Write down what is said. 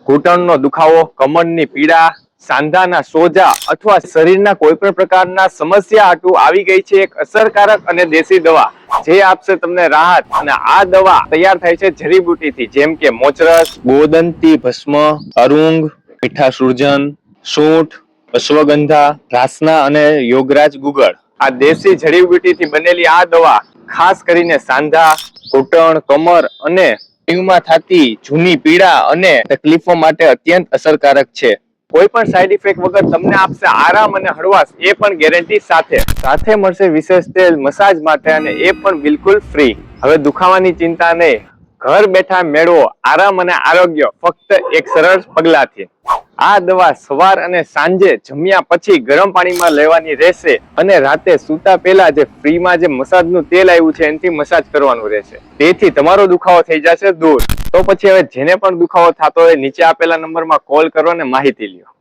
ઘૂંટણનો દુખાવો, કમરની પીડા, સાંધાના સોજા અથવા શરીરના કોઈ પણ પ્રકારના સમસ્યા હાટુ આવી ગઈ છે એક અસરકારક અને દેશી દવા જે આપશે તમને રાહત। અને આ દવા તૈયાર થાય છે જડીબુટીથી, જેમ કે મોચરસ, ગોદંતી ભસ્મ, અરુંગ, મીઠા સુરજન, સૂંઠ, અશ્વગંધા, રાસના અને યોગરાજ ગુગળ। આ દેશી જડીબુટીથી બનેલી આ દવા ખાસ કરીને સાંધા, ઘૂંટણ, કમર અને માં થતી જૂની પીડા અને તકલીફો માટે અત્યંત અસરકારક છે। કોઈ પણ સાઈડ ઇફેક્ટ વગર તમને આપશે આરામ અને હળવાશ, એ પણ ગેરંટી સાથે મળશે વિશેષ તેલ મસાજ માટે, અને એ પણ બિલકુલ ફ્રી। હવે દુખાવાની ચિંતા નહીં, ઘર બેઠા મેળવો આરામ અને આરોગ્ય ફક્ત એક સરળ પગલાથી। આ દવા સવાર અને સાંજે જમ્યા પછી ગરમ પાણીમાં લેવાની રહેશે, અને રાતે સૂતા પહેલા જે ફ્રીમાં જે મસાજનું તેલ આવ્યું છે એનાથી મસાજ કરવાનું રહેશે। તેથી તમારો દુખાવો થઈ જશે દૂર। તો પછી હવે જેને પણ દુખાવો થતો હોય નીચે આપેલા નંબરમાં કોલ કરો અને માહિતી લ્યો।